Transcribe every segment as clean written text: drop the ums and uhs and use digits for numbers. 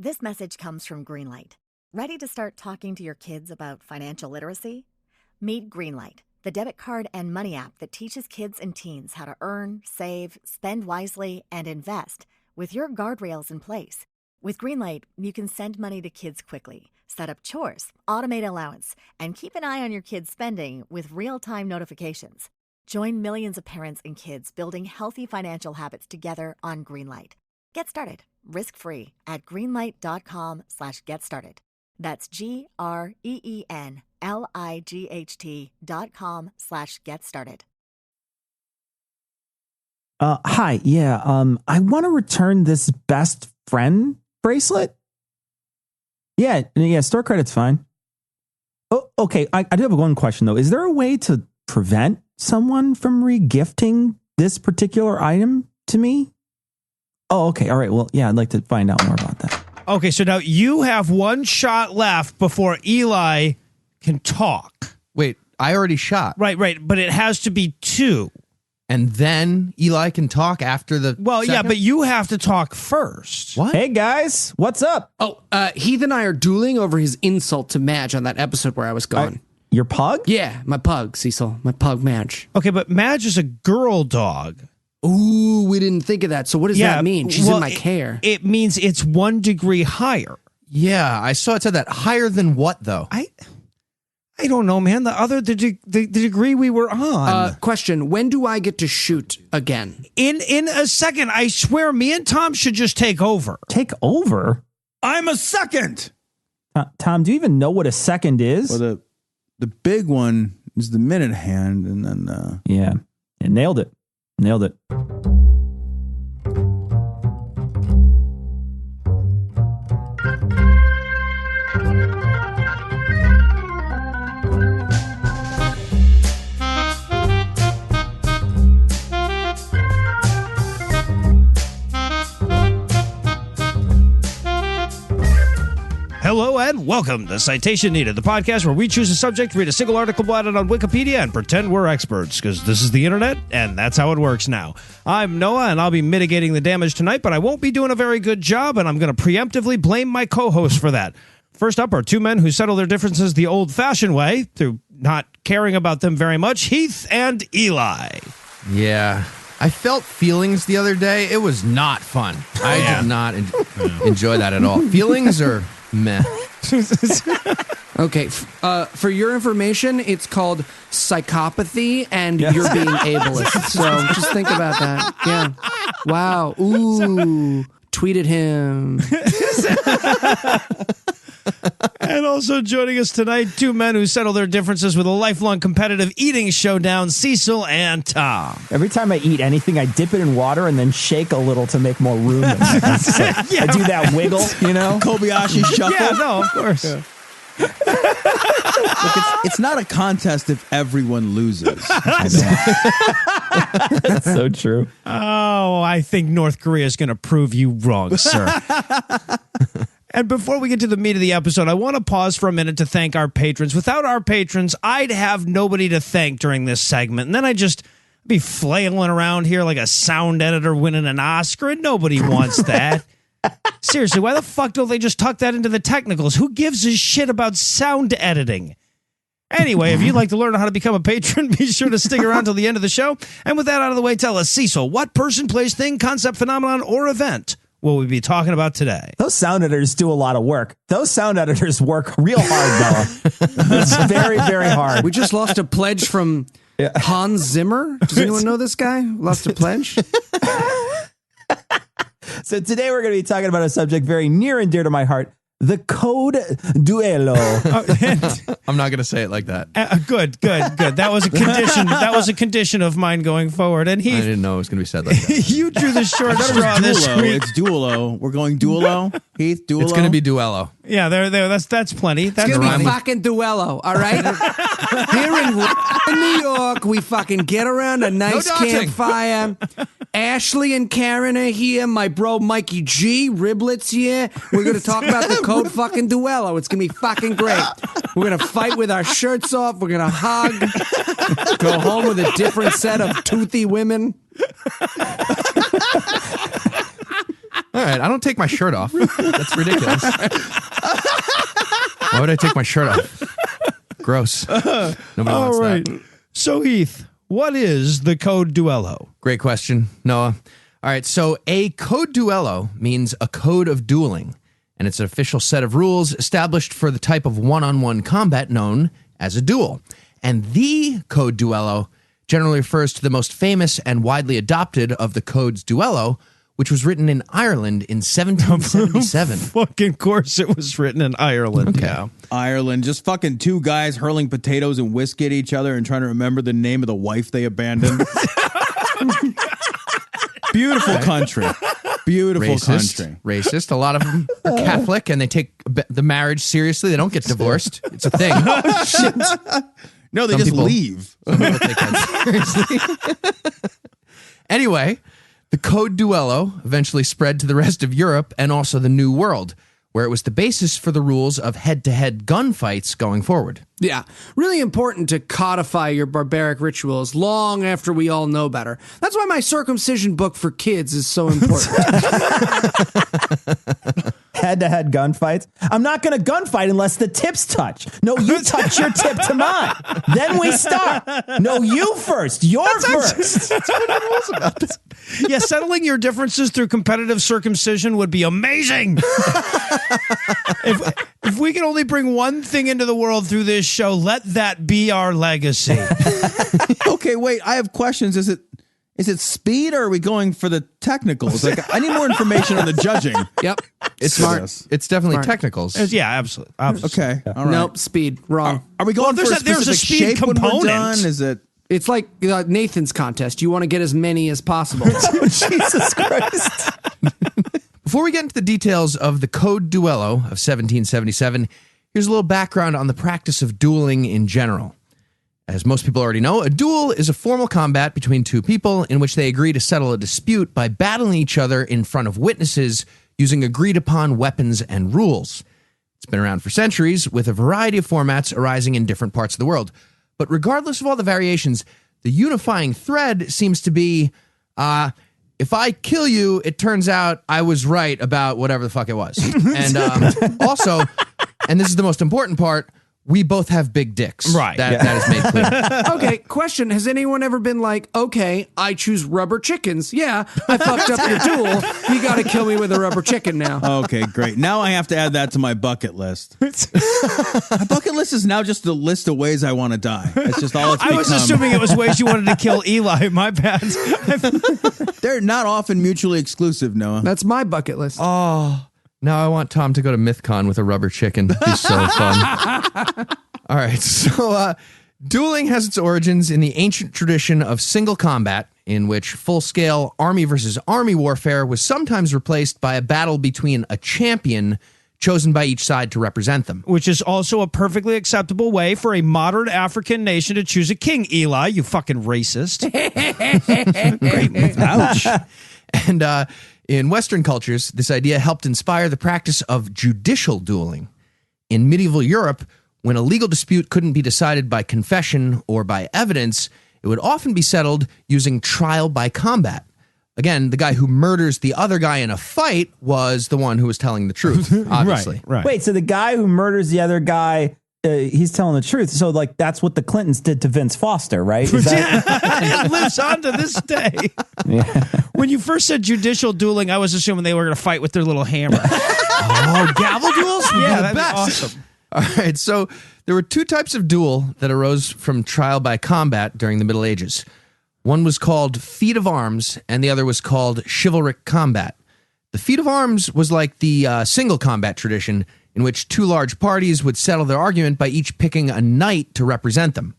This message comes from Greenlight. Ready to start talking to your kids about financial literacy? Meet Greenlight, the debit card and money app that teaches kids and teens how to earn, save, spend wisely, and invest with your guardrails in place. With Greenlight, you can send money to kids quickly, set up chores, automate allowance, and keep an eye on your kids' spending with real-time notifications. Join millions of parents and kids building healthy financial habits together on Greenlight. Get started, risk-free, at greenlight.com/get started. That's GREENLIGHT.com/get started. Hi. Yeah. I want to return this best friend bracelet. Yeah. Store credit's fine. Oh, okay. I do have one question though. Is there a way to prevent someone from regifting this particular item to me? Oh, okay. All right. Well, yeah, I'd like to find out more about that. Okay. So now you have one shot left before Eli can talk. Wait, I already shot. Right. But it has to be two. And then Eli can talk after the second? Yeah, but you have to talk first. What? Hey, guys. What's up? Oh, Heath and I are dueling over his insult to Madge on that episode where I was gone. Your pug? Yeah, my pug, Cecil. My pug, Madge. Okay, but Madge is a girl dog. Ooh, we didn't think of that. So what does that mean? She's in my care. It means it's 1 degree higher. Yeah, I saw it said that. Higher than what, though? I don't know, man. The degree we were on. Question, when do I get to shoot again? In a second. I swear, me and Tom should just take over. Take over? I'm a second. Tom, do you even know what a second is? Well, the big one is the minute hand, and then... Yeah, nailed it. Nailed it. Hello and welcome to Citation Needed, the podcast where we choose a subject, read a single article blotted on Wikipedia, and pretend we're experts, because this is the internet, and that's how it works now. I'm Noah, and I'll be mitigating the damage tonight, but I won't be doing a very good job, and I'm going to preemptively blame my co-host for that. First up are two men who settle their differences the old-fashioned way, through not caring about them very much, Heath and Eli. Yeah. I felt feelings the other day. It was not fun. I did not enjoy that at all. Feelings are... meh. Okay, for your information, it's called psychopathy, and you're being ableist. So just think about that. Yeah. Wow. Ooh. Tweeted him. And also joining us tonight, two men who settle their differences with a lifelong competitive eating showdown, Cecil and Tom. Every time I eat anything, I dip it in water and then shake a little to make more room. I do that wiggle, you know? Kobayashi shuffle. Yeah, no, of course. Yeah. Look, it's not a contest if everyone loses. That's so true. Oh, I think North Korea is going to prove you wrong, sir. And before we get to the meat of the episode, I want to pause for a minute to thank our patrons. Without our patrons, I'd have nobody to thank during this segment. And then I'd just be flailing around here like a sound editor winning an Oscar, and nobody wants that. Seriously, why the fuck don't they just tuck that into the technicals? Who gives a shit about sound editing? Anyway, if you'd like to learn how to become a patron, be sure to stick around till the end of the show. And with that out of the way, tell us, Cecil, what person, place, thing, concept, phenomenon, or event will we be talking about today? Those sound editors do a lot of work. Those sound editors work real hard, though. It's very, very hard. We just lost a pledge from Hans Zimmer. Does anyone know this guy? Lost a pledge? So today we're going to be talking about a subject very near and dear to my heart, the code Duello. I'm not going to say it like that. Good. That was a condition. That was a condition of mine going forward. And I didn't know it was going to be said like that. You drew the short straw this week. It's Duello. We're going Duello. Heath, Duello. It's going to be Duello. Yeah, there. That's plenty. That's It's going to be plenty. fucking Duello, all right? Here in New York, we fucking get around a nice campfire. Ashley and Karen are here. My bro Mikey G, Riblets here. We're going to talk about the code fucking Duello. It's going to be fucking great. We're going to fight with our shirts off. We're going to hug. Go home with a different set of toothy women. All right. I don't take my shirt off. That's ridiculous. Why would I take my shirt off? Gross. Nobody wants that. So, Heath, what is the code Duello? Great question, Noah. All right, so a code Duello means a code of dueling, and it's an official set of rules established for the type of one-on-one combat known as a duel. And the code Duello generally refers to the most famous and widely adopted of the codes Duello, which was written in Ireland in 1777. Fucking course it was written in Ireland. Okay. Yeah. Ireland, just fucking two guys hurling potatoes and whiskey at each other and trying to remember the name of the wife they abandoned. Beautiful country. Beautiful country. Racist. A lot of them are Catholic, and they take the marriage seriously. They don't get divorced. It's a thing. No, they Some just people- leave. Some people take that seriously. Anyway, the code Duello eventually spread to the rest of Europe and also the New World, where it was the basis for the rules of head-to-head gunfights going forward. Yeah, really important to codify your barbaric rituals long after we all know better. That's why my circumcision book for kids is so important. Head-to-head gunfights. I'm not going to gunfight unless the tips touch. No, you touch your tip to mine. Then we start. No, you first. You're first. That's what the rules about this. Yeah, settling your differences through competitive circumcision would be amazing. If we can only bring one thing into the world through this show, let that be our legacy. Okay, wait. I have questions. Is it speed or are we going for the technicals? Like, I need more information on the judging. Yep. It's Smart. It's definitely Smart. technicals. Yeah, absolutely. Okay. All right. Nope, speed. Wrong. Are we going Well, for a there's a specific speed shape when we're component. done? Is it? It's like Nathan's contest. You want to get as many as possible. Jesus Christ. Before we get into the details of the Code Duello of 1777, here's a little background on the practice of dueling in general. As most people already know, a duel is a formal combat between two people in which they agree to settle a dispute by battling each other in front of witnesses using agreed-upon weapons and rules. It's been around for centuries, with a variety of formats arising in different parts of the world. But regardless of all the variations, the unifying thread seems to be, if I kill you, it turns out I was right about whatever the fuck it was. And also, and this is the most important part, we both have big dicks. Right. That is made clear. Okay, question. Has anyone ever been like, okay, I choose rubber chickens. Yeah, I fucked up your duel. You got to kill me with a rubber chicken now. Okay, great. Now I have to add that to my bucket list. My bucket list is now just a list of ways I want to die. It's just all it's I was become. assuming it was ways you wanted to kill Eli. My bad. They're not often mutually exclusive, Noah. That's my bucket list. Now I want Tom to go to MythCon with a rubber chicken. It'd be so fun. All right, so dueling has its origins in the ancient tradition of single combat, in which full-scale army versus army warfare was sometimes replaced by a battle between a champion chosen by each side to represent them. Which is also a perfectly acceptable way for a modern African nation to choose a king, Eli, you fucking racist. Ouch. And in Western cultures, this idea helped inspire the practice of judicial dueling. In medieval Europe, when a legal dispute couldn't be decided by confession or by evidence, it would often be settled using trial by combat. Again, the guy who murders the other guy in a fight was the one who was telling the truth, obviously. Right. Wait, so the guy who murders the other guy, he's telling the truth. So, like, that's what the Clintons did to Vince Foster, right? Is that, It lives on to this day. When you first said judicial dueling, I was assuming they were going to fight with their little hammer. Oh, gavel duels? Would be Yeah, the that'd be best. awesome. All right, so there were two types of duel that arose from trial by combat during the Middle Ages. One was called feat of arms, and the other was called chivalric combat. The feat of arms was like the single combat tradition, in which two large parties would settle their argument by each picking a knight to represent them.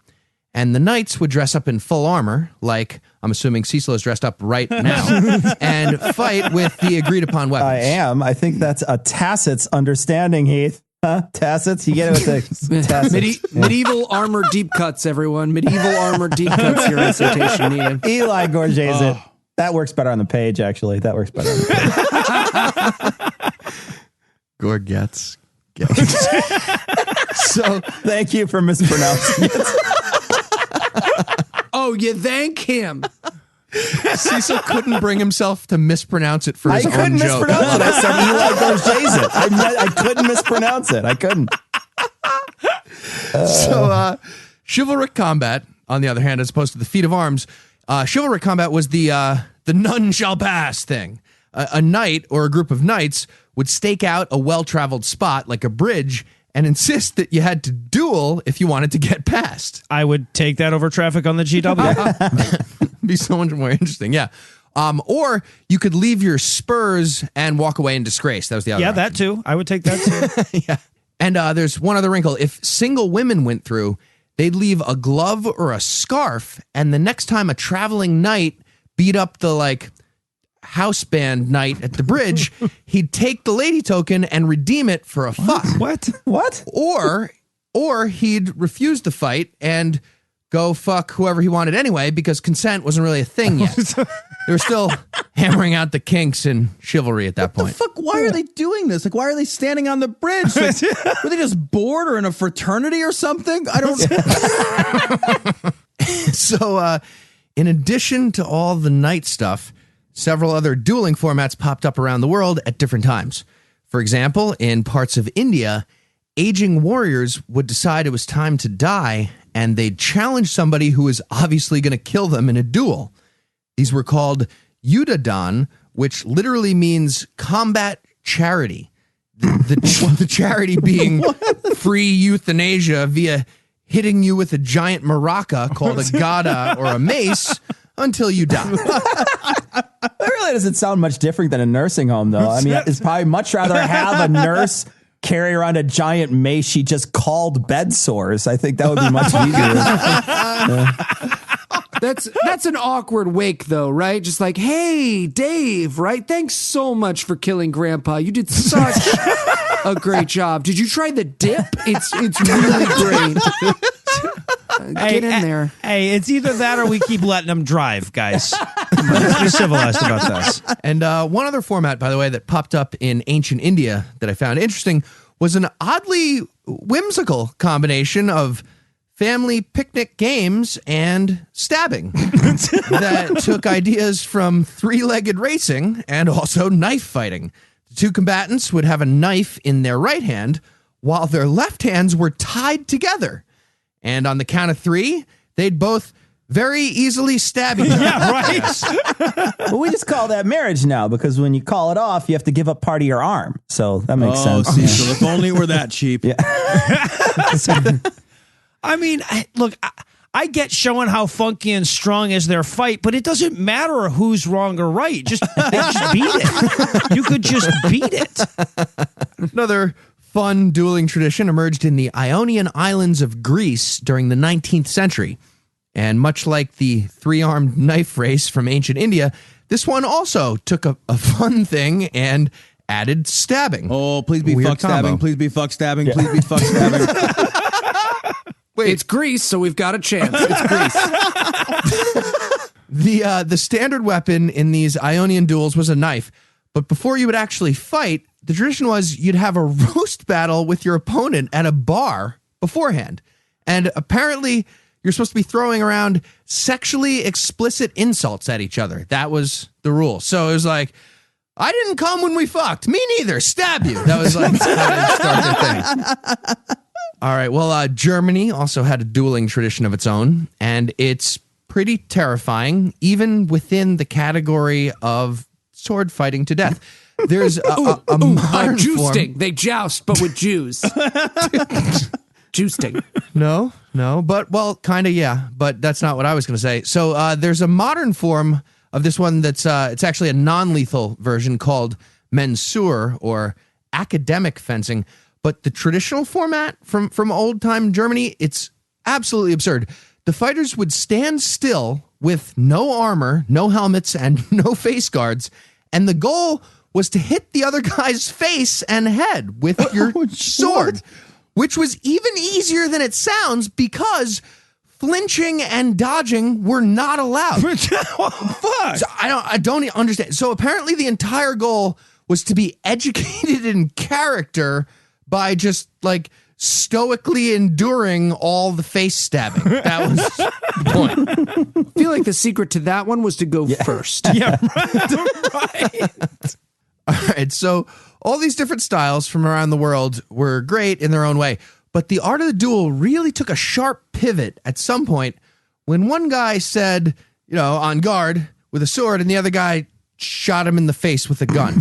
And the knights would dress up in full armor, like I'm assuming Cecil is dressed up right now, and fight with the agreed upon weapons. I am. I think that's a Tacit's understanding, Heath. Huh? Tacit's? You get it with the Tacit's. Medieval armor deep cuts, everyone. Medieval armor deep cuts, your recitation needed. Eli Gorget's it. That works better on the page, actually. That works better on the page. Gorgets. So Thank you for mispronouncing it. Oh, you thank him. Cecil couldn't bring himself to mispronounce it for his own couldn't joke. mispronounce it. I said Eli goes Jason. I couldn't mispronounce it. I couldn't. So, chivalric combat, on the other hand, as opposed to the feat of arms, chivalric combat was the none shall pass thing. A knight or a group of knights would stake out a well-traveled spot like a bridge and insist that you had to duel if you wanted to get past. I would take that over traffic on the GW. Be so much more interesting, yeah. Or you could leave your spurs and walk away in disgrace. That was the other Yeah, option. that too. I would take that too. Yeah. And there's one other wrinkle. If single women went through, they'd leave a glove or a scarf, and the next time a traveling knight beat up the, house band knight at the bridge, he'd take the lady token and redeem it for a fuck. What? Or he'd refuse the fight and go fuck whoever he wanted anyway, because consent wasn't really a thing yet. They were still hammering out the kinks in chivalry at that point. Fuck, why are they doing this? Like, why are they standing on the bridge? Like, were they just bored or in a fraternity or something? I don't. So, in addition to all the knight stuff, several other dueling formats popped up around the world at different times. For example, in parts of India, aging warriors would decide it was time to die, and they'd challenge somebody who was obviously going to kill them in a duel. These were called Yudadan, which literally means combat charity. The charity being free euthanasia via hitting you with a giant maraca called a gada or a mace until you die. That really doesn't sound much different than a nursing home, though. I mean, it's probably much rather have a nurse carry around a giant mace she just called bed sores. I think that would be much easier. That's an awkward wake, though, right? Just like, hey, Dave, right? Thanks so much for killing Grandpa. You did such a great job. Did you try the dip? It's really great. Get in there. Hey, it's either that or we keep letting them drive, guys. Let's be civilized about this. And one other format, by the way, that popped up in ancient India that I found interesting was an oddly whimsical combination of family picnic games and stabbing that took ideas from three-legged racing and also knife fighting. The two combatants would have a knife in their right hand while their left hands were tied together. And on the count of three, they'd both very easily stab each other. Yeah, right. Well, we just call that marriage now, because when you call it off, you have to give up part of your arm. So that makes sense. Cecil, if only it were that cheap. Yeah. I mean, look, I get showing how funky and strong is their fight, but it doesn't matter who's wrong or right. Just beat it. You could just beat it. Another fun dueling tradition emerged in the Ionian Islands of Greece during the 19th century. And much like the three-armed knife race from ancient India, this one also took a fun thing and added stabbing. Oh, please be Weird fuck stabbing. combo. Please be fuck stabbing. Please be fuck stabbing. Wait, It's Greece, so we've got a chance. It's Greece. the standard weapon in these Ionian duels was a knife. But before you would actually fight, the tradition was you'd have a roast battle with your opponent at a bar beforehand. And apparently you're supposed to be throwing around sexually explicit insults at each other. That was the rule. So it was like, I didn't come when we fucked. Me neither. Stab you. That was like how to start the thing. All right. Well, Germany also had a dueling tradition of its own, and it's pretty terrifying, even within the category of sword fighting to death. There's a modern Jousting. form. They joust, but with Jews. Jousting. No, but well, kind of, yeah, but that's not what I was going to say. So there's a modern form of this one that's it's actually a non-lethal version called Mensur, or academic fencing. But the traditional format from old-time Germany, it's absolutely absurd. The fighters would stand still with no armor, no helmets, and no face guards, and the goal was to hit the other guy's face and head with your sword, which was even easier than it sounds because flinching and dodging were not allowed. Fuck. So I don't understand. So apparently the entire goal was to be educated in character by just like stoically enduring all the face stabbing. That was the point. I feel like the secret to that one was to go first. Yeah, right. All right, so all these different styles from around the world were great in their own way, but the art of the duel really took a sharp pivot at some point when one guy said, on guard with a sword, and the other guy shot him in the face with a gun.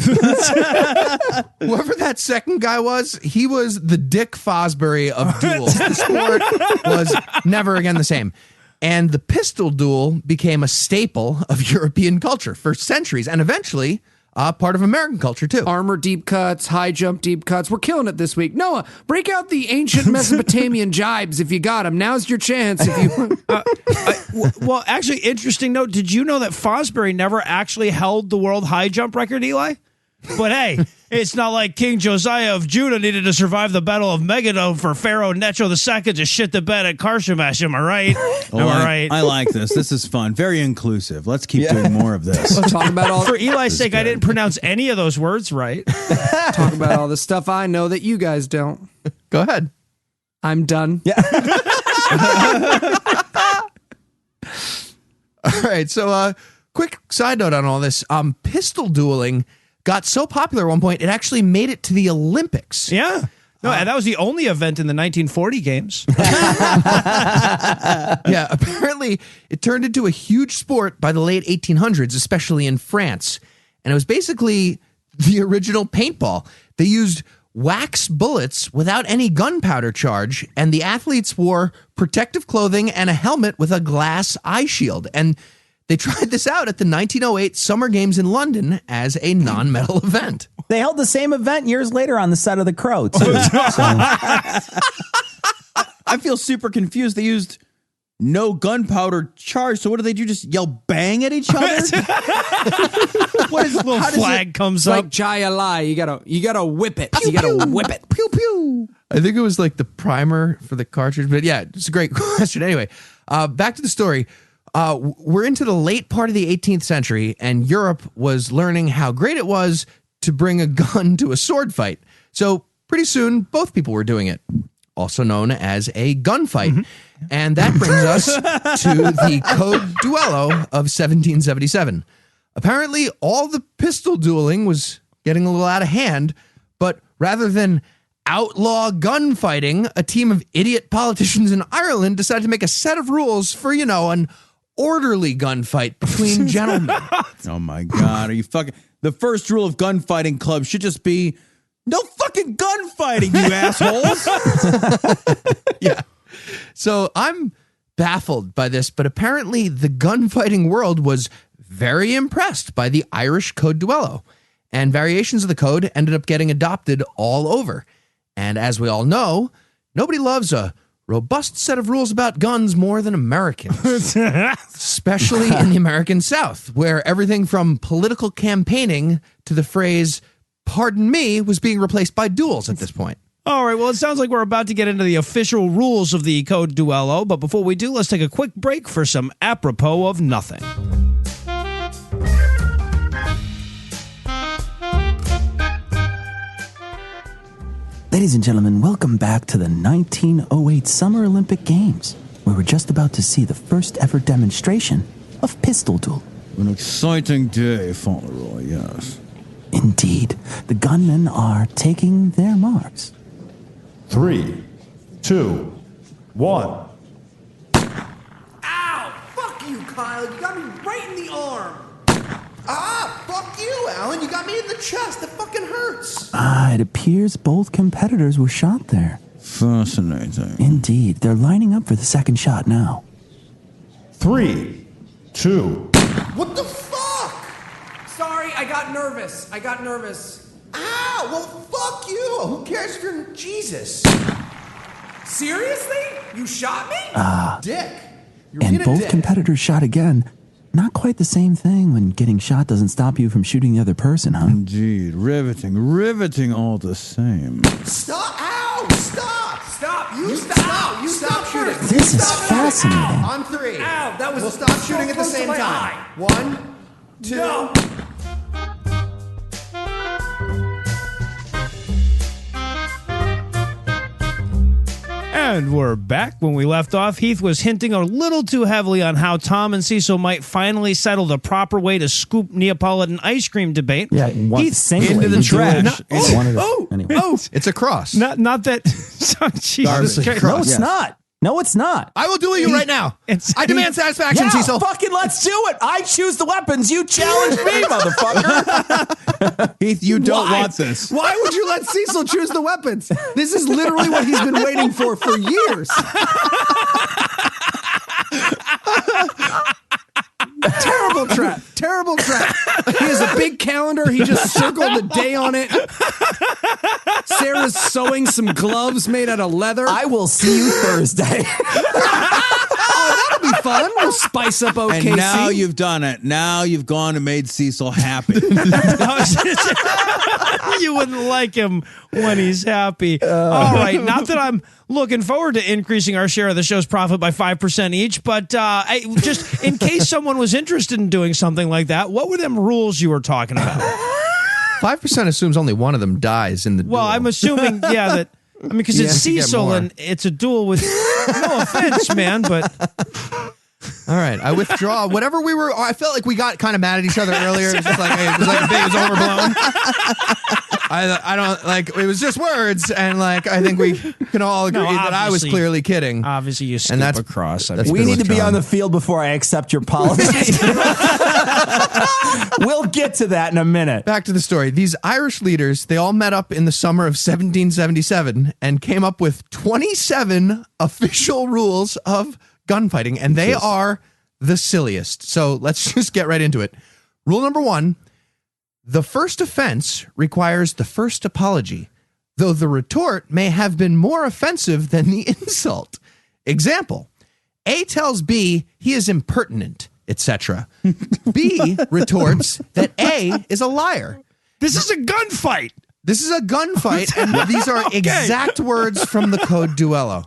Whoever that second guy was, he was the Dick Fosbury of duels. The sport was never again the same. And the pistol duel became a staple of European culture for centuries, and eventually part of American culture too. Armor deep cuts, high jump deep cuts. We're killing it this week. Noah, break out the ancient Mesopotamian jibes if you got them. Now's your chance. If you Well, actually, interesting note. Did you know that Fosbury never actually held the world high jump record, Eli? But hey, it's not like King Josiah of Judah needed to survive the Battle of Megiddo for Pharaoh Necho II to shit the bed at Karshemish. Am I right? Am I right? I like this. This is fun. Very inclusive. Let's keep doing more of this. We'll talk about all For Eli's sake, I didn't pronounce any of those words right. talk about all the stuff I know that you guys don't. Go ahead. I'm done. Yeah. All right, so quick side note on all this. Pistol dueling got so popular at one point, it actually made it to the Olympics. Yeah. No, and that was the only event in the 1940 games. Yeah, apparently it turned into a huge sport by the late 1800s, especially in France. And it was basically the original paintball. They used wax bullets without any gunpowder charge, and the athletes wore protective clothing and a helmet with a glass eye shield. And they tried this out at the 1908 Summer Games in London as a non-medal event. They held the same event years later on the set of The Crow, too. I feel super confused. They used no gunpowder charge. So what do they do? Just yell bang at each other? What is little flag comes Like up? Jaya Lai, you gotta whip it. You gotta whip it. Pew, pew. I think it was like the primer for the cartridge. But yeah, it's a great question. Anyway, back to the story. We're into the late part of the 18th century, and Europe was learning how great it was to bring a gun to a sword fight. So pretty soon, both people were doing it, also known as a gunfight. Mm-hmm. And that brings us to the Code Duello of 1777. Apparently, all the pistol dueling was getting a little out of hand, but rather than outlaw gunfighting, a team of idiot politicians in Ireland decided to make a set of rules for, an orderly gunfight between gentlemen. Oh my God. Are you fucking... The first rule of gunfighting clubs should just be no fucking gunfighting, you assholes. Yeah. So I'm baffled by this, but apparently the gunfighting world was very impressed by the Irish Code Duello, and variations of the code ended up getting adopted all over. And as we all know, nobody loves a robust set of rules about guns more than Americans, especially in the American South, where everything from political campaigning to the phrase, pardon me, was being replaced by duels at this point. All right, well, it sounds like we're about to get into the official rules of the Code Duello, but before we do, let's take a quick break for some apropos of nothing. Ladies and gentlemen, welcome back to the 1908 Summer Olympic Games, where we're just about to see the first ever demonstration of pistol duel. An exciting day, Fauntleroy, yes. Indeed, the gunmen are taking their marks. 3, 2, 1. Ow! Fuck you, Kyle. You got me right in the arm. Ah, fuck you, Alan. You got me in the chest. It fucking hurts. It appears both competitors were shot there. Fascinating. Indeed, they're lining up for the second shot now. 3, 2. What the fuck? Sorry, I got nervous. Ah, well, fuck you. Who cares if you're Jesus? Seriously? You shot me? Dick. You're And being a both dick. competitors shot again. Not quite the same thing when getting shot doesn't stop you from shooting the other person, huh? Indeed. Riveting all the same. Stop. Ow, stop. Stop! You stop! You stop shooting! This is fascinating. On 3. Ow, that was We'll stop so shooting at the close to same my time. eye. 1, 2. No. And we're back. When we left off, Heath was hinting a little too heavily on how Tom and Cecil might finally settle the proper way to scoop Neapolitan ice cream debate. Yeah, Heath, into the trash. Anyway. It's a cross. not that. Jesus Christ. No, it's not. No, it's not. I will duel you right now. I demand satisfaction, Yeah, Cecil. fucking let's do it. I choose the weapons. You challenge me, motherfucker. Heath, you don't want this. Why would you let Cecil choose the weapons? This is literally what he's been waiting for years. Terrible trap. Terrible trap. He has a big calendar. He just circled the day on it. Sarah's sewing some gloves made out of leather. I will see you Thursday. That'll be fun. We'll spice up OKC. And now you've done it. Now you've gone and made Cecil happy. You wouldn't like him when he's happy. All right. Not that I'm looking forward to increasing our share of the show's profit by 5% each, but just in case someone was interested in doing something like that, what were them rules you were talking about? 5% assumes only one of them dies in the duel. Well, I'm assuming, because it's Cecil and it's a duel with, no offense, man, but... All right, I withdraw. Whatever we were, I felt like we got kind of mad at each other earlier. It was just like, hey, it was overblown. I don't like. It was just words, and like I think we can all agree that I was clearly kidding. Obviously, you skip across. We need to be on the field before I accept your apology. We'll get to that in a minute. Back to the story. These Irish leaders, they all met up in the summer of 1777 and came up with 27 official rules of gunfighting, and they are the silliest. So let's just get right into it. Rule number 1, the first offense requires the first apology, though the retort may have been more offensive than the insult. Example, A tells B he is impertinent, etc. B retorts that A is a liar. This is a gunfight. This is a gunfight, and these are exact words from the Code Duello.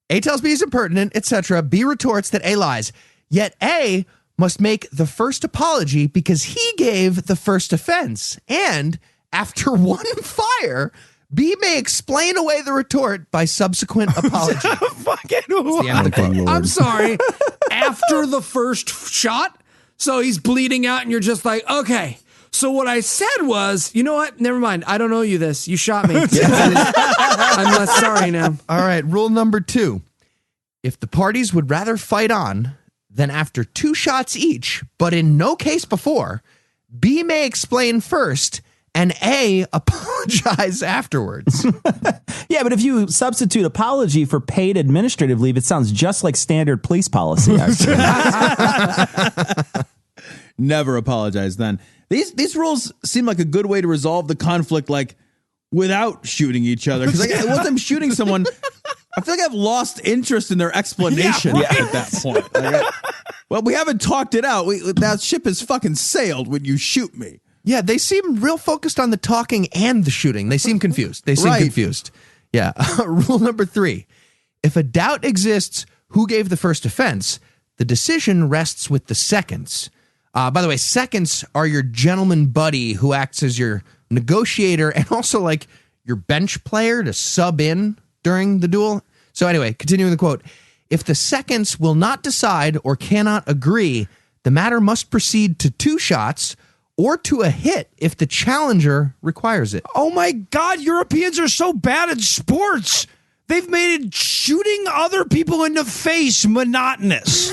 A tells B is impertinent, etc. B retorts that A lies. Yet A must make the first apology because he gave the first offense. And after one fire, B may explain away the retort by subsequent apology. I'm sorry. After the first shot? So he's bleeding out and you're just like, okay. So what I said was, you know what? Never mind. I don't owe you this. You shot me. I'm less sorry now. All right. Rule number 2. If the parties would rather fight on, then after 2 shots each, but in no case before, B may explain first and A apologize afterwards. Yeah, but if you substitute apology for paid administrative leave, it sounds just like standard police policy. Never apologize then. These rules seem like a good way to resolve the conflict, like without shooting each other. Because once I'm shooting someone, I feel like I've lost interest in their explanation at that point. Well, we haven't talked it out. That ship has fucking sailed when you shoot me. Yeah, they seem real focused on the talking and the shooting. They seem confused. Confused. Yeah. Rule number 3. If a doubt exists who gave the first offense, the decision rests with the seconds. By the way, seconds are your gentleman buddy who acts as your negotiator and also like your bench player to sub in during the duel. So anyway, continuing the quote. If the seconds will not decide or cannot agree, the matter must proceed to 2 shots or to a hit if the challenger requires it. Oh my God, Europeans are so bad at sports. They've made it shooting other people in the face monotonous.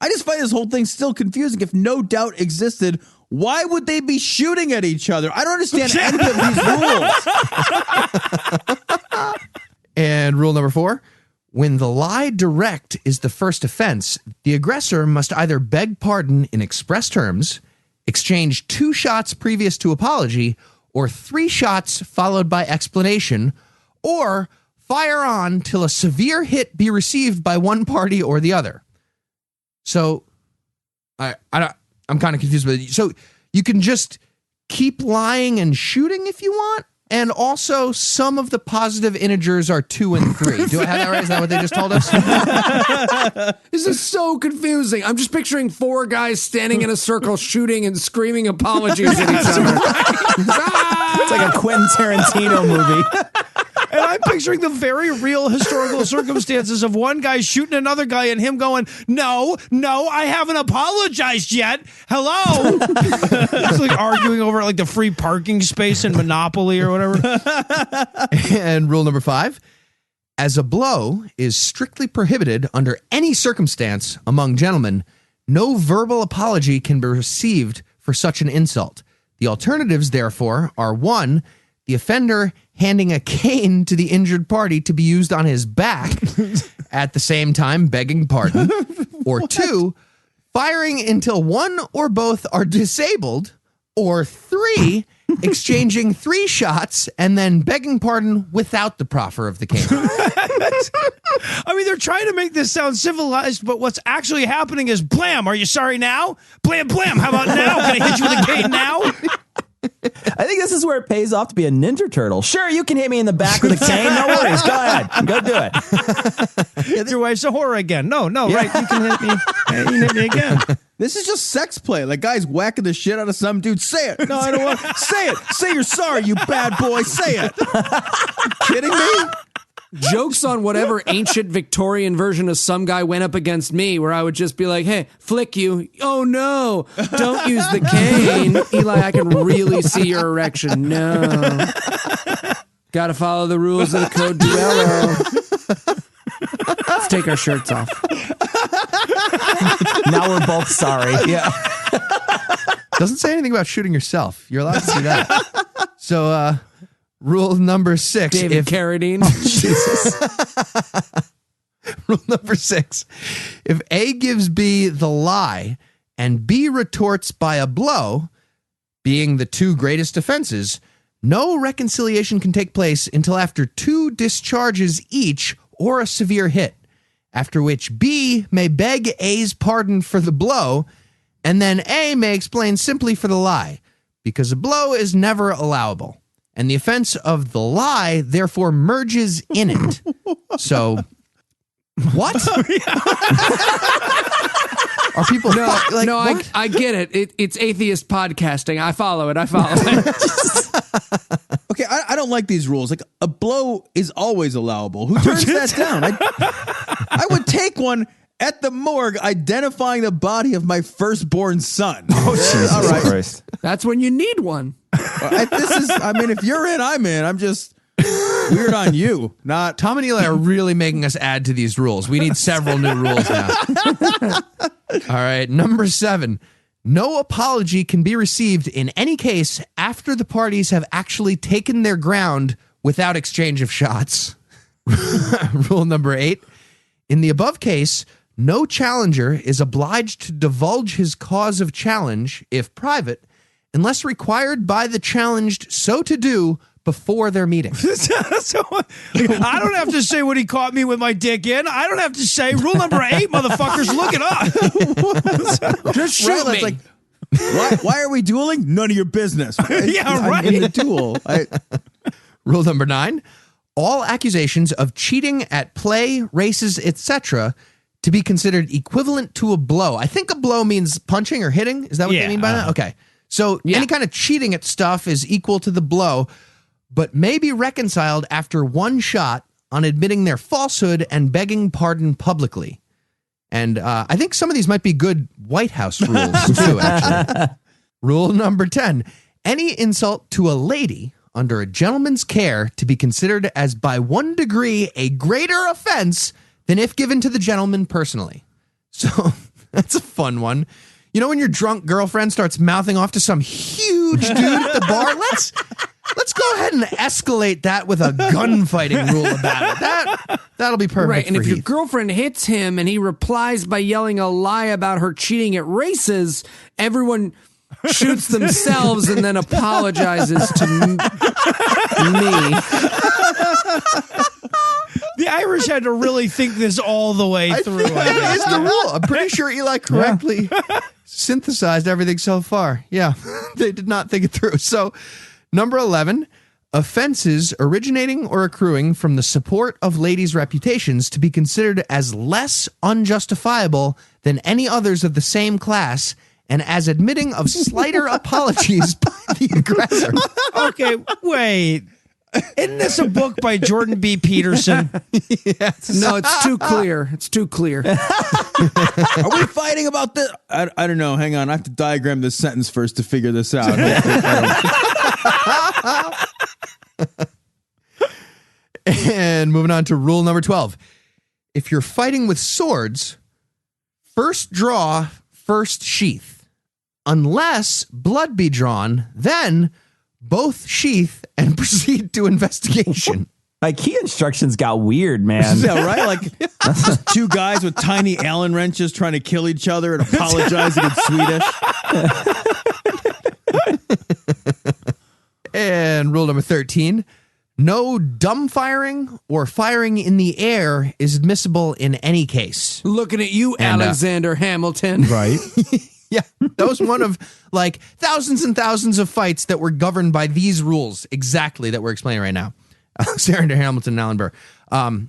I just find this whole thing still confusing. If no doubt existed, why would they be shooting at each other? I don't understand any of these rules. And rule number 4, when the lie direct is the first offense, the aggressor must either beg pardon in express terms, exchange 2 shots previous to apology, or 3 shots followed by explanation, or fire on till a severe hit be received by one party or the other. So, I'm kind of confused with it. So you can just keep lying and shooting if you want, and also some of the positive integers are 2 and 3. Do I have that right? Is that what they just told us? This is so confusing. I'm just picturing 4 guys standing in a circle shooting and screaming apologies at each other. It's like a Quentin Tarantino movie. And I'm picturing the very real historical circumstances of one guy shooting another guy and him going, no, I haven't apologized yet. Hello. It's like arguing over like the free parking space in Monopoly or whatever. And rule number 5, as a blow is strictly prohibited under any circumstance among gentlemen, no verbal apology can be received for such an insult. The alternatives, therefore, are 1, the offender handing a cane to the injured party to be used on his back, at the same time begging pardon, or 2, firing until one or both are disabled, or 3, exchanging 3 shots and then begging pardon without the proffer of the cane. I mean, they're trying to make this sound civilized, but what's actually happening is blam. Are you sorry now? Blam, blam. How about now? Can I hit you with a cane now? I think this is where it pays off to be a Ninja Turtle. Sure, you can hit me in the back with a cane. No worries. Go ahead. Go do it. Your wife's a whore again. No, right. You can hit me. You can hit me again. This is just sex play. Like, guys whacking the shit out of some dude. Say it. No, I don't want. Say it. Say you're sorry, you bad boy. Say it. Kidding me? Jokes on whatever ancient Victorian version of some guy went up against me, where I would just be like, hey, flick you. Oh, no, don't use the cane. Eli, I can really see your erection. No. Got to follow the rules of the code Duello. Let's take our shirts off. Now we're both sorry. Yeah. Doesn't say anything about shooting yourself. You're allowed to do that. So, rule number 6. David Carradine. Jesus. Rule number 6. If A gives B the lie and B retorts by a blow, being the 2 greatest offenses, no reconciliation can take place until after 2 discharges each or a severe hit, after which B may beg A's pardon for the blow, and then A may explain simply for the lie, because a blow is never allowable. And the offense of the lie, therefore, merges in it. So, what? Are people... I get it. It's atheist podcasting. I follow it. Okay, I don't like these rules. Like, a blow is always allowable. Who turns that down? I would take one at the morgue identifying the body of my firstborn son. Oh, Jesus all right. Christ. That's when you need one. If you're in, I'm in. I'm just weird on you. Not Tom and Eli are really making us add to these rules. We need several new rules now. All right, number 7. No apology can be received in any case after the parties have actually taken their ground without exchange of shots. Rule number 8. In the above case, no challenger is obliged to divulge his cause of challenge, if private, unless required by the challenged so to do before their meeting. I don't have to say when he caught me with my dick in. I don't have to say rule number 8, motherfuckers. Look it up. Just shoot me. Like, why are we dueling? None of your business. Yeah, right. I'm in the duel. Rule number 9. All accusations of cheating at play, races, etc., to be considered equivalent to a blow. I think a blow means punching or hitting. Is that what they mean by that? Okay. So any kind of cheating at stuff is equal to the blow, but may be reconciled after one shot on admitting their falsehood and begging pardon publicly. And I think some of these might be good White House rules, too, actually. Rule number 10. Any insult to a lady under a gentleman's care to be considered as by 1 degree a greater offense than if given to the gentleman personally. So that's a fun one. You know when your drunk girlfriend starts mouthing off to some huge dude at the bar? Let's go ahead and escalate that with a gunfighting rule about it. That'll be perfect. Right, and for if your Heath. girlfriend hits him and he replies by yelling a lie about her cheating at races, everyone shoots themselves and then apologizes to me. The Irish had to really think this all the way through. That is the rule. I'm pretty sure Eli correctly synthesized everything so far. Yeah, they did not think it through. So, number 11, offenses originating or accruing from the support of ladies' reputations to be considered as less unjustifiable than any others of the same class and as admitting of slighter apologies by the aggressor. Okay, wait. Isn't this a book by Jordan B. Peterson? No, it's too clear. It's too clear. Are we fighting about this? I don't know. Hang on. I have to diagram this sentence first to figure this out. And moving on to rule number 12. If you're fighting with swords, first draw, first sheath. Unless blood be drawn, then both sheath and proceed to investigation. Like, key instructions got weird, man. Yeah, right? Like, just two guys with tiny Allen wrenches trying to kill each other and apologizing in Swedish. And rule number 13. No dumb firing or firing in the air is admissible in any case. Looking at you, And, Alexander Hamilton. Right. Yeah, that was one of like thousands and thousands of fights that were governed by these rules exactly that we're explaining right now. Alexander Hamilton and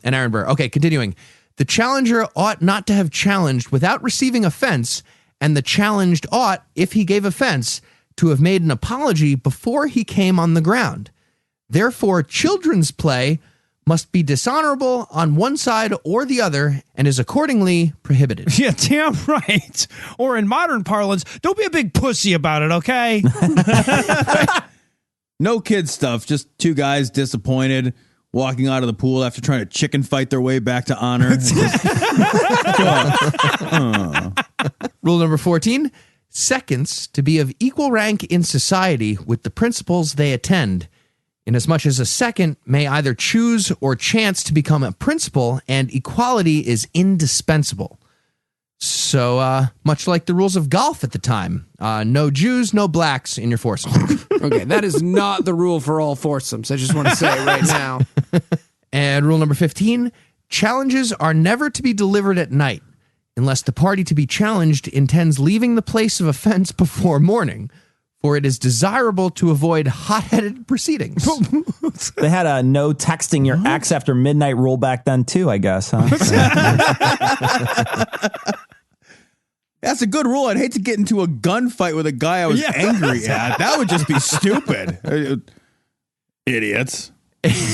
Aaron Burr. Okay, continuing. The challenger ought not to have challenged without receiving offense, and the challenged ought, if he gave offense, to have made an apology before he came on the ground. Therefore, children's play must be dishonorable on one side or the other and is accordingly prohibited. Yeah, damn right. Or in modern parlance, don't be a big pussy about it, okay? No kid stuff. Just two guys disappointed, walking out of the pool after trying to chicken fight their way back to honor. Rule number 14. Seconds to be of equal rank in society with the principals they attend, inasmuch as a second may either choose or chance to become a principal, and equality is indispensable. So, much like the rules of golf at the time, no Jews, no blacks in your foursome. Okay, that is not the rule for all foursomes. I just want to say it right now. And rule number 15, challenges are never to be delivered at night, unless the party to be challenged intends leaving the place of offense before morning, for it is desirable to avoid hot-headed proceedings. They had a no texting your ex after midnight rule back then too, I guess, huh? That's a good rule. I'd hate to get into a gunfight with a guy I was angry at. That would just be stupid. Idiots.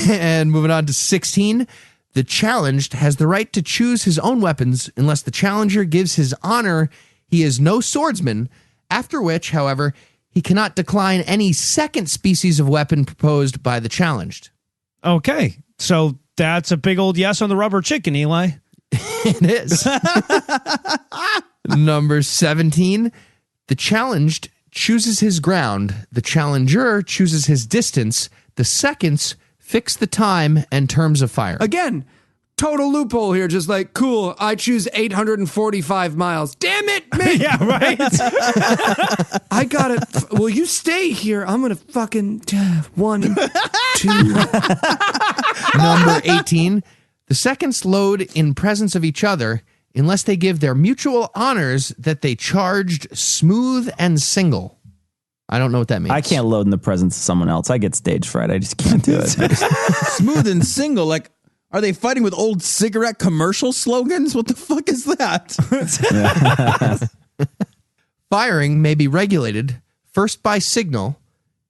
And moving on to 16, the challenged has the right to choose his own weapons unless the challenger gives his honor he is no swordsman, after which, however, he cannot decline any second species of weapon proposed by the challenged. Okay, so that's a big old yes on the rubber chicken, Eli. It is. Number 17, the challenged chooses his ground. The challenger chooses his distance. The seconds fix the time and terms of fire. Again, total loophole here. Just like, cool, I choose 845 miles. Damn it, man. Yeah, right? I got it. Will you stay here? I'm going to fucking 1, 2. Number 18, the seconds load in presence of each other unless they give their mutual honors that they charged smooth and single. I don't know what that means. I can't load in the presence of someone else. I get stage fright. I just can't do it. Smooth and single. Like, are they fighting with old cigarette commercial slogans? What the fuck is that? Firing may be regulated, first by signal,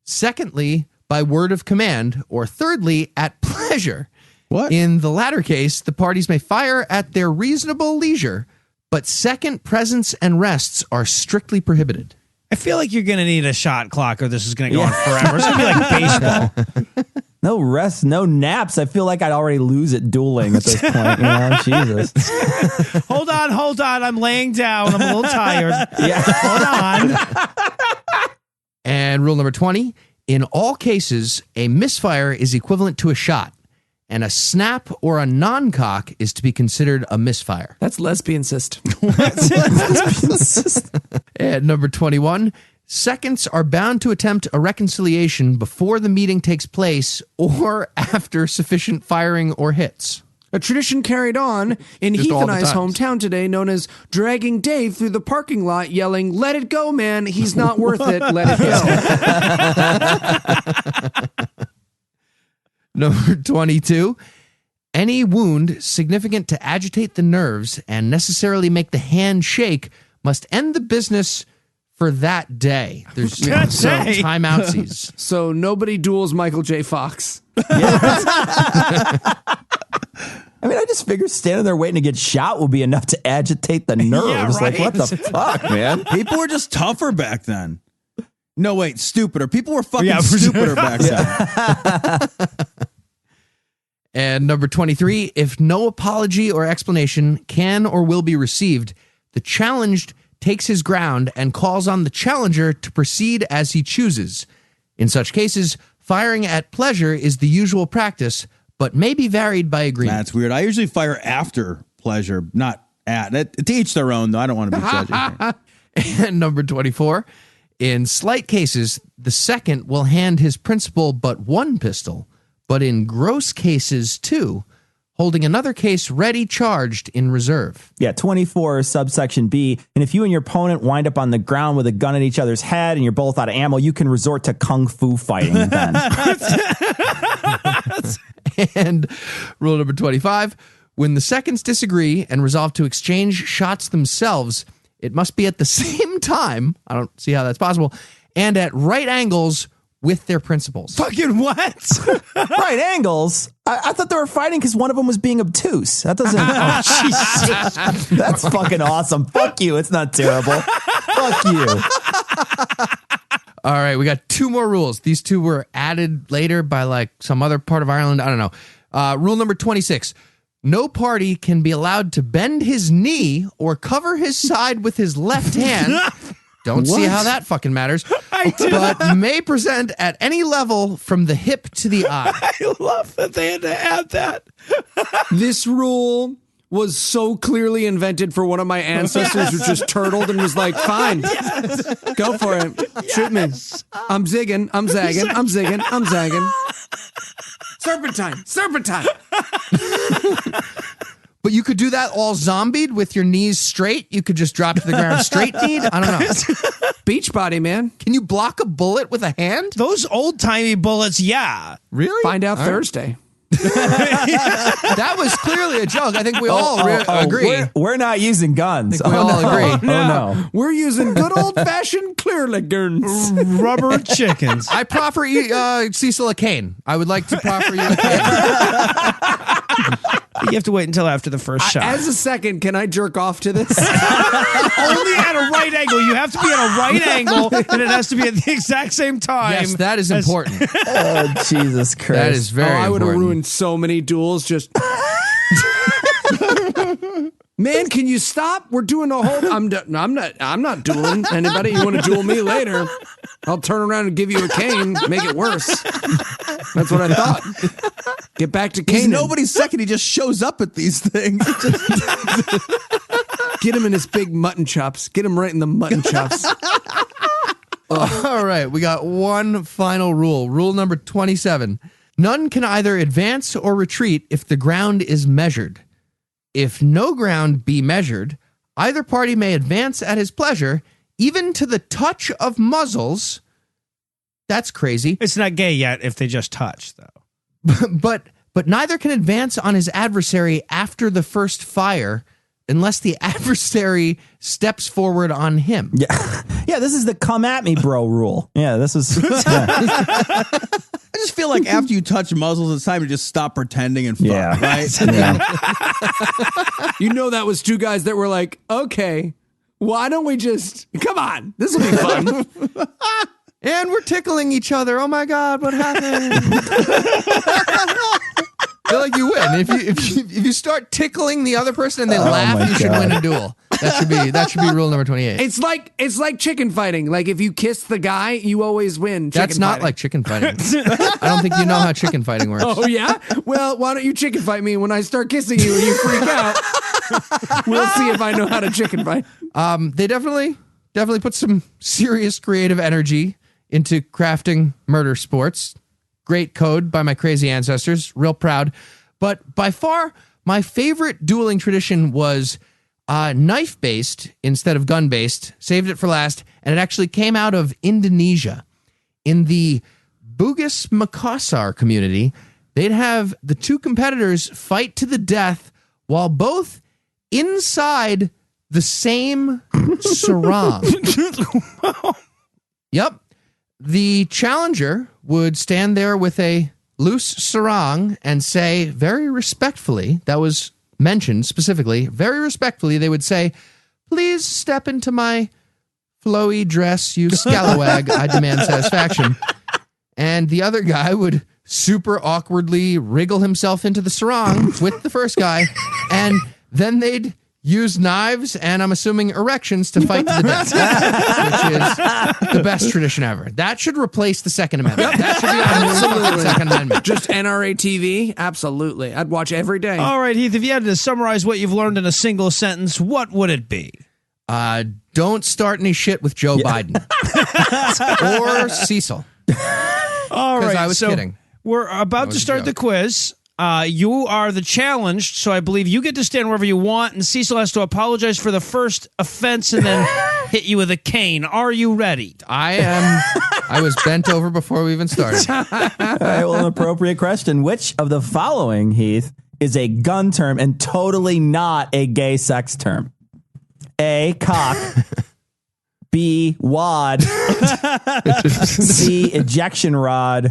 secondly by word of command, or thirdly at pleasure. What? In the latter case, the parties may fire at their reasonable leisure, but second presence and rests are strictly prohibited. I feel like you're going to need a shot clock or this is going to go on forever. It's going to be like baseball. No rest, no naps. I feel like I'd already lose at dueling at this point. You know, Jesus. Hold on. I'm laying down. I'm a little tired. Yeah. Hold on. And rule number 20, in all cases, a misfire is equivalent to a shot, and a snap or a non-cock is to be considered a misfire. That's lesbian cyst. And number 21, seconds are bound to attempt a reconciliation before the meeting takes place or after sufficient firing or hits. A tradition carried on in Just Heath all and the I's times. hometown today known as dragging Dave through the parking lot yelling, "Let it go, man. He's not worth it. Let it go." Number 22, any wound significant to agitate the nerves and necessarily make the hand shake must end the business for that day. There's some timeoutsies. So nobody duels Michael J. Fox. I mean, I just figured standing there waiting to get shot will be enough to agitate the nerves. right? Like, what the fuck, man? People were just tougher back then. No, wait, stupider. People were fucking stupider back then. And number 23, if no apology or explanation can or will be received, the challenged takes his ground and calls on the challenger to proceed as he chooses. In such cases, firing at pleasure is the usual practice, but may be varied by agreement. That's weird. I usually fire after pleasure, not at. To each their own, though. I don't want to be judging. And number 24, in slight cases, the second will hand his principal but one pistol, but in gross cases, two, holding another case ready charged in reserve. Yeah, 24 subsection B. And if you and your opponent wind up on the ground with a gun at each other's head and you're both out of ammo, you can resort to kung fu fighting then. And rule number 25, when the seconds disagree and resolve to exchange shots themselves, it must be at the same time, I don't see how that's possible, and at right angles with their principals. Fucking what? Right angles? I thought they were fighting because one of them was being obtuse. That doesn't... Oh, Jesus. That's fucking awesome. Fuck you. It's not terrible. Fuck you. All right, we got two more rules. These two were added later by like some other part of Ireland. I don't know. Rule number 26. No party can be allowed to bend his knee or cover his side with his left hand. Don't see how that fucking matters. I do. But may present at any level from the hip to the eye. I love that they had to add that. This rule was so clearly invented for one of my ancestors who just turtled and was like, fine, go for it. Shoot me. I'm zigging, I'm zagging, I'm zigging, I'm zagging. Serpentine, serpentine. But you could do that all zombied with your knees straight. You could just drop to the ground straight kneed. I don't know. Beach body, man. Can you block a bullet with a hand? Those old-timey bullets, yeah. Really? Find out Thursday. That was clearly a joke. I think we all agree. We're not using guns. I think we all agree. Oh, no. We're using good old-fashioned clear guns. Rubber chickens. I proffer Cecil a cane. I would like to proffer you a cane. You have to wait until after the first shot. As a second, can I jerk off to this? Only at a right angle. You have to be at a right angle, and it has to be at the exact same time. Yes, that is important. Oh, Jesus Christ. That is very I would have important. ruined so many duels just... Man, can you stop? We're doing a whole... I'm not dueling anybody. You want to duel me later? I'll turn around and give you a cane, make it worse. That's what I thought. Get back to He's cane. nobody's second. He just shows up at these things. Get him in his big mutton chops. Get him right in the mutton chops. All right, we got one final rule. Rule number 27. None can either advance or retreat if the ground is measured. If no ground be measured, either party may advance at his pleasure, even to the touch of muzzles. That's crazy. It's not gay yet if they just touch, though. But neither can advance on his adversary after the first fire unless the adversary steps forward on him. Yeah, this is the come at me, bro rule. Yeah, this is... Yeah. I just feel like after you touch muzzles, it's time to just stop pretending and fuck, right? Yeah. You know that was two guys that were like, okay, why don't we just... Come on, this will be fun. And we're tickling each other. Oh my God, what happened? I feel like you win. If you start tickling the other person and they laugh, you should win a duel. That should be rule number 28. It's like chicken fighting. Like if you kiss the guy, you always win. That's not like chicken fighting. I don't think you know how chicken fighting works. Oh yeah? Well, why don't you chicken fight me? When I start kissing you and you freak out, we'll see if I know how to chicken fight. They definitely put some serious creative energy into crafting murder sports. Great code by my crazy ancestors. Real proud. But by far, my favorite dueling tradition was knife-based instead of gun-based. Saved it for last. And it actually came out of Indonesia. In the Bugis Makassar community, they'd have the two competitors fight to the death while both inside the same sarong. Yep. The challenger would stand there with a loose sarong and say very respectfully, that was mentioned specifically, very respectfully, they would say, please step into my flowy dress, you scalawag. I demand satisfaction. And the other guy would super awkwardly wriggle himself into the sarong with the first guy, and then they'd use knives and I'm assuming erections to fight to the death, which is the best tradition ever. That should replace the Second Amendment. That should be our new Second Amendment. Just NRA TV? Absolutely. I'd watch every day. All right, Heath, if you had to summarize what you've learned in a single sentence, what would it be? Don't start any shit with Joe Biden. Or Cecil. All right, I was kidding. We're about to start the quiz. You are the challenged, so I believe you get to stand wherever you want, and Cecil has to apologize for the first offense and then hit you with a cane. Are you ready? I am. I was bent over before we even started. All right, well, an appropriate question. Which of the following, Heath, is a gun term and totally not a gay sex term? A, cock. B, wad. C, ejection rod.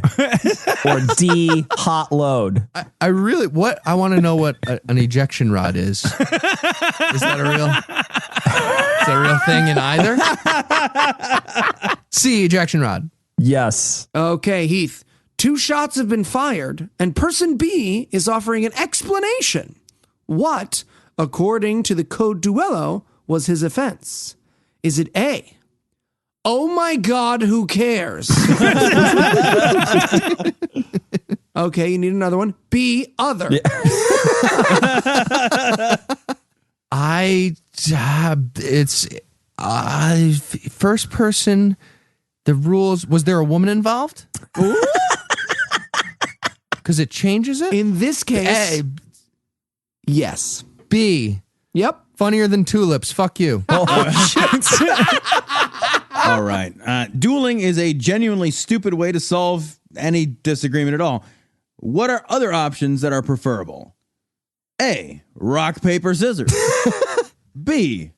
Or D, hot load. I want to know what an ejection rod is. Is that a real thing in either? C, ejection rod. Yes. Okay, Heath. 2 shots have been fired, and person B is offering an explanation. What, according to the Code Duello, was his offense? Is it A, oh my God, who cares? Okay, you need another one. B, other. Yeah. First person, the rules, was there a woman involved? Because it changes it? In this case, A, yes. B. Yep. Funnier than tulips. Fuck you. All right. Dueling is a genuinely stupid way to solve any disagreement at all. What are other options that are preferable? A, rock, paper, scissors. B,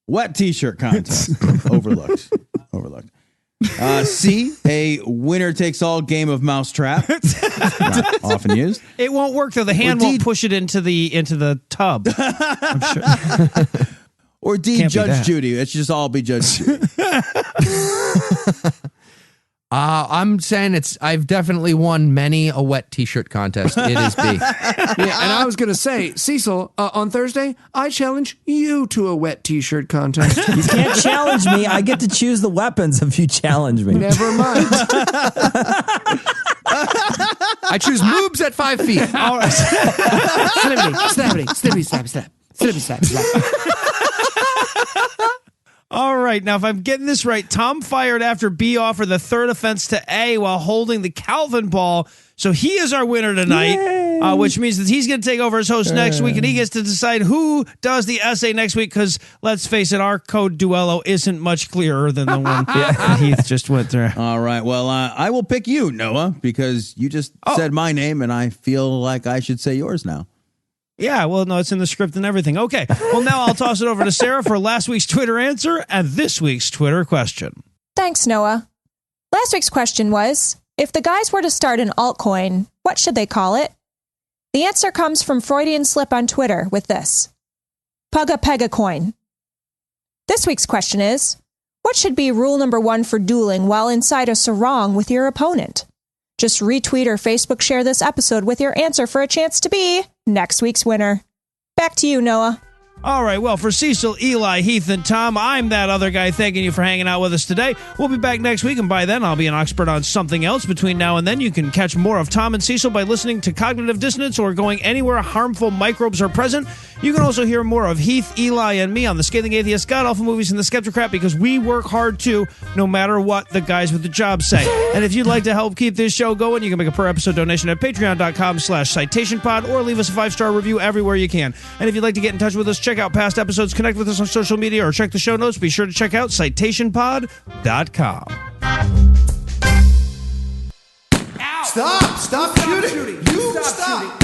wet t-shirt contest. Overlooked. C, a winner-takes-all game of mousetrap. Not often used. It won't work, though. The hand won't push it into the tub. I'm sure. Or D, Can't Judge Judy. It should just all be Judge Judy. I'm saying I've definitely won many a wet t-shirt contest. It is B. Yeah, and I was going to say, Cecil, on Thursday, I challenge you to a wet t-shirt contest. You can't challenge me. I get to choose the weapons if you challenge me. Never mind. I choose moobs at 5 feet. All right. Snippity, slap. All right. Now, if I'm getting this right, Tom fired after B offered the third offense to A while holding the Calvin ball. So he is our winner tonight, which means that he's going to take over as host next week, and he gets to decide who does the essay next week because, let's face it, our Code Duello isn't much clearer than the one that Heath just went through. All right. Well, I will pick you, Noah, because you just said my name, and I feel like I should say yours now. Yeah, well, no, it's in the script and everything. Okay, well, now I'll toss it over to Sarah for last week's Twitter answer and this week's Twitter question. Thanks, Noah. Last week's question was, if the guys were to start an altcoin, what should they call it? The answer comes from Freudian Slip on Twitter with this: Pugga Pega Coin. This week's question is, what should be rule number 1 for dueling while inside a sarong with your opponent? Just retweet or Facebook share this episode with your answer for a chance to be next week's winner. Back to you, Noah. All right, well, for Cecil, Eli, Heath, and Tom, I'm that other guy thanking you for hanging out with us today. We'll be back next week, and by then, I'll be an expert on something else. Between now and then, you can catch more of Tom and Cecil by listening to Cognitive Dissonance or going anywhere harmful microbes are present. You can also hear more of Heath, Eli, and me on The Scathing Atheist, God Awful Movies, and The Skeptocrat because we work hard, too, no matter what the guys with the job say. And if you'd like to help keep this show going, you can make a per-episode donation at patreon.com/citationpod or leave us a 5-star review everywhere you can. And if you'd like to get in touch with us, check out past episodes, connect with us on social media, or check the show notes, be sure to check out citationpod.com. Stop shooting. You stop.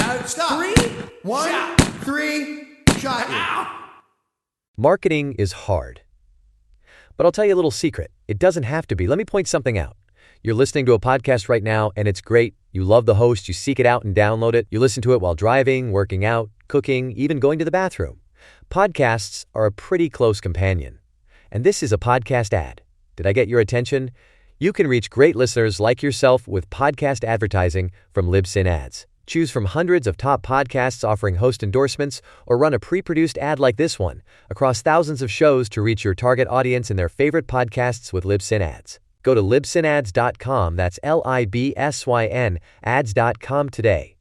3, 1, 3, shot you. Marketing is hard. But I'll tell you a little secret. It doesn't have to be. Let me point something out. You're listening to a podcast right now, and it's great. You love the host. You seek it out and download it. You listen to it while driving, working out, cooking, even going to the bathroom. Podcasts are a pretty close companion. And this is a podcast ad. Did I get your attention? You can reach great listeners like yourself with podcast advertising from Libsyn Ads. Choose from hundreds of top podcasts offering host endorsements, or run a pre-produced ad like this one across thousands of shows to reach your target audience and their favorite podcasts with Libsyn Ads. Go to libsynads.com, that's Libsyn ads.com today.